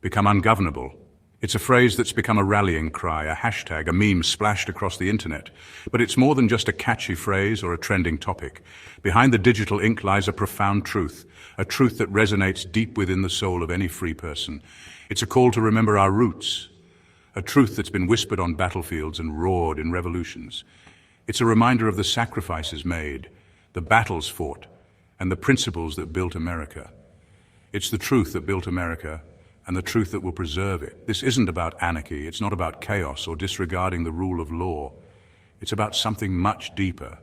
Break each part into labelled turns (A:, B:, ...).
A: become ungovernable. It's a phrase that's become a rallying cry, a hashtag, a meme splashed across the internet. But it's more than just a catchy phrase or a trending topic. Behind the digital ink lies a profound truth, a truth that resonates deep within the soul of any free person. It's a call to remember our roots, a truth that's been whispered on battlefields and roared in revolutions. It's a reminder of the sacrifices made, the battles fought, and the principles that built America. It's the truth that built America, and the truth that will preserve it. This isn't about anarchy, it's not about chaos or disregarding the rule of law. It's about something much deeper.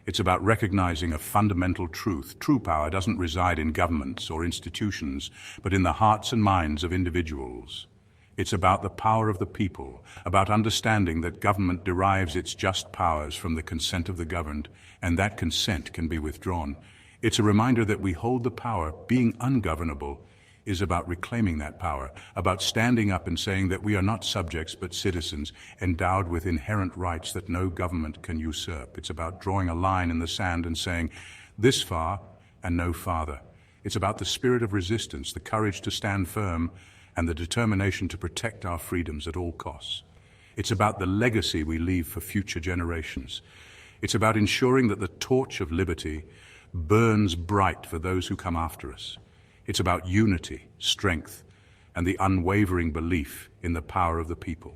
A: It's about recognizing a fundamental truth. True power doesn't reside in governments or institutions, but in the hearts and minds of individuals. It's about the power of the people, about understanding that government derives its just powers from the consent of the governed, and that consent can be withdrawn. It's a reminder that we hold the power. Being ungovernable is about reclaiming that power, about standing up and saying that we are not subjects but citizens, endowed with inherent rights that no government can usurp. It's about drawing a line in the sand and saying, this far and no farther. It's about the spirit of resistance, the courage to stand firm, and the determination to protect our freedoms at all costs. It's about the legacy we leave for future generations. It's about ensuring that the torch of liberty burns bright for those who come after us. It's about unity, strength, and the unwavering belief in the power of the people.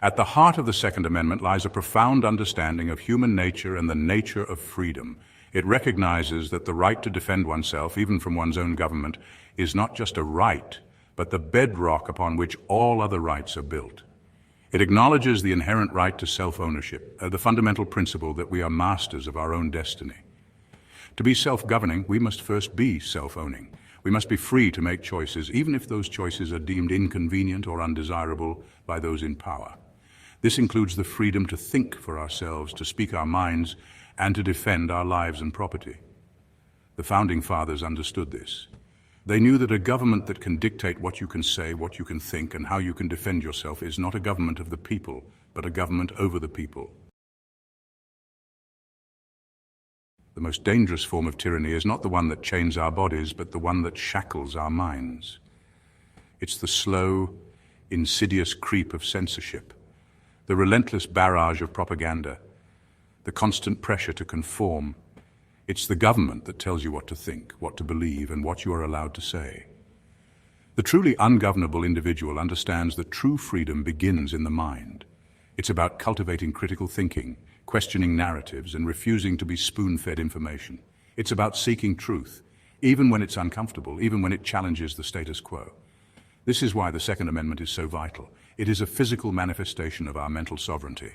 A: At the heart of the Second Amendment lies a profound understanding of human nature and the nature of freedom. It recognizes that the right to defend oneself, even from one's own government, is not just a right, but the bedrock upon which all other rights are built. It acknowledges the inherent right to self-ownership, the fundamental principle that we are masters of our own destiny. To be self-governing, we must first be self-owning. We must be free to make choices, even if those choices are deemed inconvenient or undesirable by those in power. This includes the freedom to think for ourselves, to speak our minds, and to defend our lives and property. The Founding Fathers understood this. They knew that a government that can dictate what you can say, what you can think, and how you can defend yourself is not a government of the people, but a government over the people. The most dangerous form of tyranny is not the one that chains our bodies, but the one that shackles our minds. It's the slow, insidious creep of censorship, the relentless barrage of propaganda, the constant pressure to conform. It's the government that tells you what to think, what to believe, and what you are allowed to say. The truly ungovernable individual understands that true freedom begins in the mind. It's about cultivating critical thinking, questioning narratives, and refusing to be spoon-fed information. It's about seeking truth, even when it's uncomfortable, even when it challenges the status quo. This is why the Second Amendment is so vital. It is a physical manifestation of our mental sovereignty.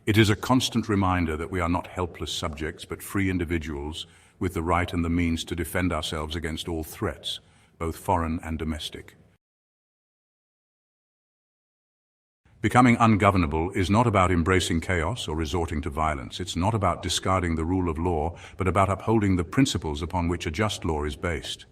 A: It is a constant reminder that we are not helpless subjects, but free individuals with the right and the means to defend ourselves against all threats, both foreign and domestic. Becoming ungovernable is not about embracing chaos or resorting to violence. It's not about discarding the rule of law, but about upholding the principles upon which a just law is based.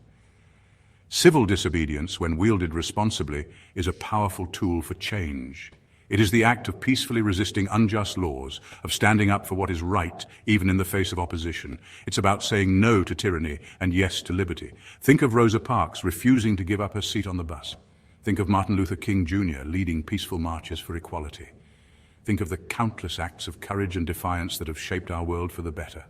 A: Civil disobedience, when wielded responsibly, is a powerful tool for change. It is the act of peacefully resisting unjust laws, of standing up for what is right, even in the face of opposition. It's about saying no to tyranny and yes to liberty. Think of Rosa Parks refusing to give up her seat on the bus. Think of Martin Luther King Jr. leading peaceful marches for equality. Think of the countless acts of courage and defiance that have shaped our world for the better.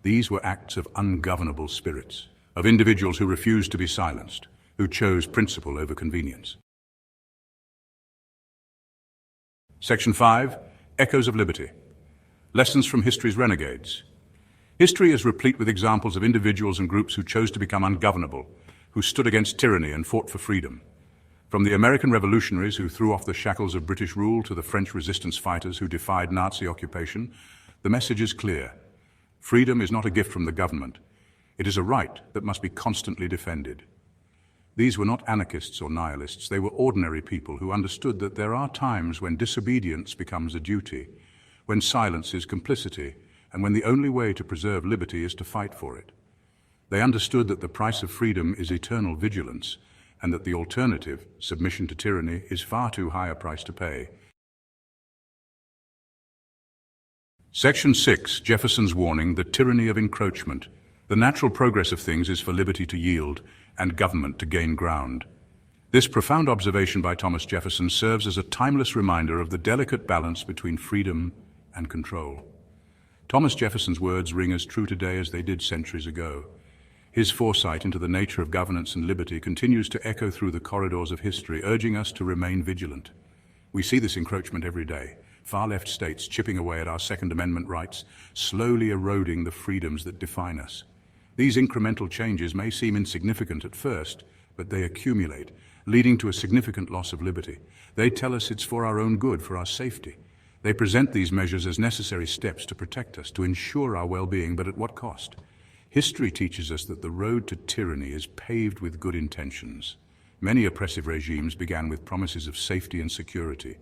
A: These were acts of ungovernable spirits, of individuals who refused to be silenced, who chose principle over convenience. Section 5, Echoes of Liberty. Lessons from history's renegades. History is replete with examples of individuals and groups who chose to become ungovernable, who stood against tyranny and fought for freedom. From the American revolutionaries who threw off the shackles of British rule to the French resistance fighters who defied Nazi occupation, the message is clear. Freedom is not a gift from the government. It is a right that must be constantly defended. These were not anarchists or nihilists. They were ordinary people who understood that there are times when disobedience becomes a duty, when silence is complicity, and when the only way to preserve liberty is to fight for it. They understood that the price of freedom is eternal vigilance, and that the alternative, submission to tyranny, is far too high a price to pay. Section 6, Jefferson's warning, the tyranny of encroachment. The natural progress of things is for liberty to yield and government to gain ground. This profound observation by Thomas Jefferson serves as a timeless reminder of the delicate balance between freedom and control. Thomas Jefferson's words ring as true today as they did centuries ago. His foresight into the nature of governance and liberty continues to echo through the corridors of history, urging us to remain vigilant. We see this encroachment every day. Far-left states chipping away at our Second Amendment rights, slowly eroding the freedoms that define us. These incremental changes may seem insignificant at first, but they accumulate, leading to a significant loss of liberty. They tell us it's for our own good, for our safety. They present these measures as necessary steps to protect us, to ensure our well-being, but at what cost? History teaches us that the road to tyranny is paved with good intentions. Many oppressive regimes began with promises of safety and security,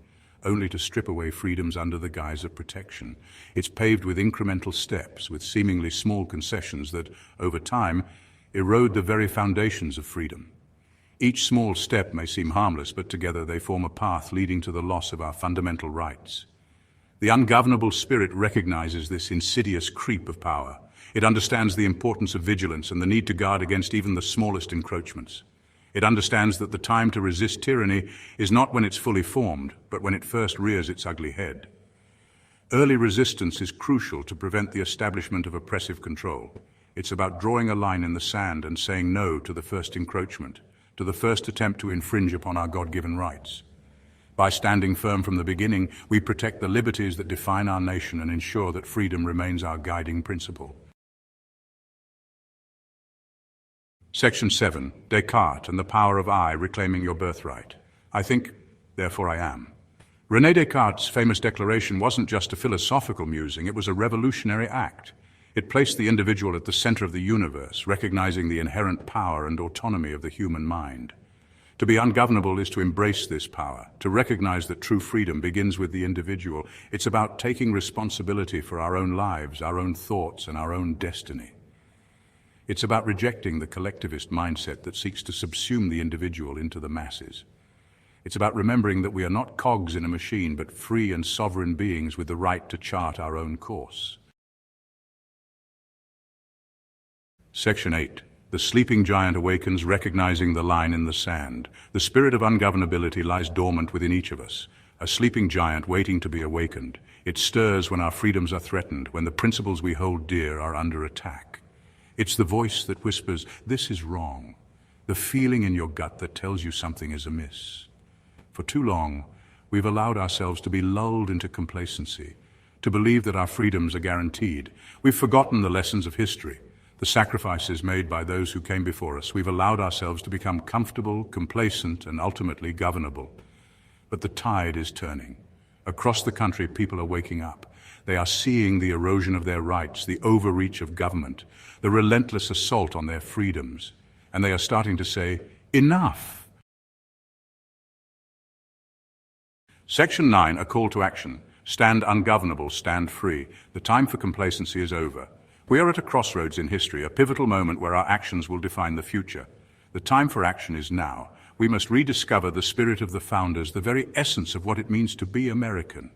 A: only to strip away freedoms under the guise of protection. It's paved with incremental steps, with seemingly small concessions that, over time, erode the very foundations of freedom. Each small step may seem harmless, but together they form a path leading to the loss of our fundamental rights. The ungovernable spirit recognizes this insidious creep of power. It understands the importance of vigilance and the need to guard against even the smallest encroachments. It understands that the time to resist tyranny is not when it's fully formed, but when it first rears its ugly head. Early resistance is crucial to prevent the establishment of oppressive control. It's about drawing a line in the sand and saying no to the first encroachment, to the first attempt to infringe upon our God-given rights. By standing firm from the beginning, we protect the liberties that define our nation and ensure that freedom remains our guiding principle. Section 7. Descartes and the power of I, reclaiming your birthright. I think, therefore I am. René Descartes' famous declaration wasn't just a philosophical musing, it was a revolutionary act. It placed the individual at the center of the universe, recognizing the inherent power and autonomy of the human mind. To be ungovernable is to embrace this power, to recognize that true freedom begins with the individual. It's about taking responsibility for our own lives, our own thoughts, and our own destiny. It's about rejecting the collectivist mindset that seeks to subsume the individual into the masses. It's about remembering that we are not cogs in a machine, but free and sovereign beings with the right to chart our own course. Section 8. The sleeping giant awakens, recognizing the line in the sand. The spirit of ungovernability lies dormant within each of us, a sleeping giant waiting to be awakened. It stirs when our freedoms are threatened, when the principles we hold dear are under attack. It's the voice that whispers, "This is wrong," the feeling in your gut that tells you something is amiss. For too long, we've allowed ourselves to be lulled into complacency, to believe that our freedoms are guaranteed. We've forgotten the lessons of history, the sacrifices made by those who came before us. We've allowed ourselves to become comfortable, complacent, and ultimately governable. But the tide is turning. Across the country, people are waking up. They are seeing the erosion of their rights, the overreach of government, the relentless assault on their freedoms. And they are starting to say, enough. Section 9, a call to action. Stand ungovernable, stand free. The time for complacency is over. We are at a crossroads in history, a pivotal moment where our actions will define the future. The time for action is now. We must rediscover the spirit of the founders, the very essence of what it means to be American.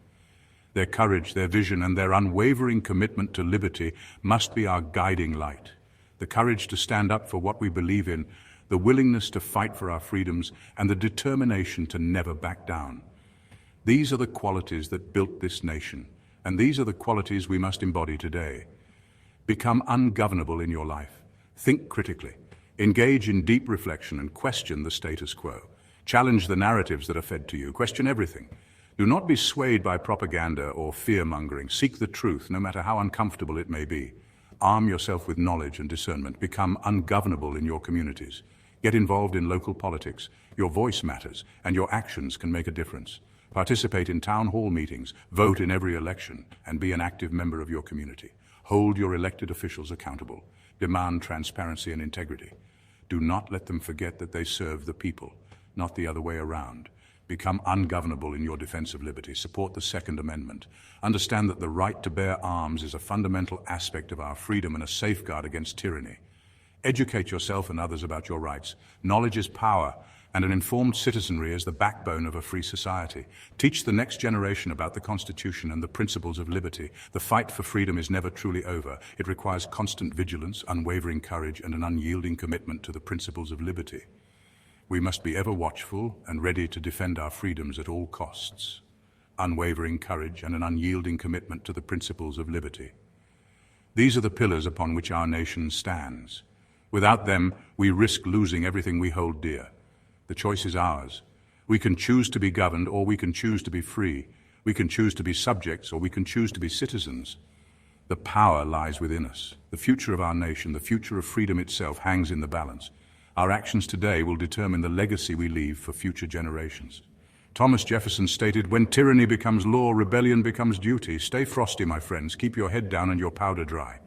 A: Their courage, their vision, and their unwavering commitment to liberty must be our guiding light. The courage to stand up for what we believe in, the willingness to fight for our freedoms, and the determination to never back down. These are the qualities that built this nation, and these are the qualities we must embody today. Become ungovernable in your life. Think critically. Engage in deep reflection and question the status quo. Challenge the narratives that are fed to you. Question everything. Do not be swayed by propaganda or fear-mongering. Seek the truth, no matter how uncomfortable it may be. Arm yourself with knowledge and discernment. Become ungovernable in your communities. Get involved in local politics. Your voice matters, and your actions can make a difference. Participate in town hall meetings, vote in every election, and be an active member of your community. Hold your elected officials accountable. Demand transparency and integrity. Do not let them forget that they serve the people, not the other way around. Become ungovernable in your defense of liberty. Support the Second Amendment. Understand that the right to bear arms is a fundamental aspect of our freedom and a safeguard against tyranny. Educate yourself and others about your rights. Knowledge is power, and an informed citizenry as the backbone of a free society. Teach the next generation about the Constitution and the principles of liberty. The fight for freedom is never truly over. It requires constant vigilance, unwavering courage, and an unyielding commitment to the principles of liberty. We must be ever watchful and ready to defend our freedoms at all costs. Unwavering courage and an unyielding commitment to the principles of liberty. These are the pillars upon which our nation stands. Without them, we risk losing everything we hold dear. The choice is ours. We can choose to be governed, or we can choose to be free. We can choose to be subjects, or we can choose to be citizens. The power lies within us. The future of our nation, the future of freedom itself, hangs in the balance. Our actions today will determine the legacy we leave for future generations. Thomas Jefferson stated, "When tyranny becomes law, rebellion becomes duty." Stay frosty, my friends. Keep your head down and your powder dry.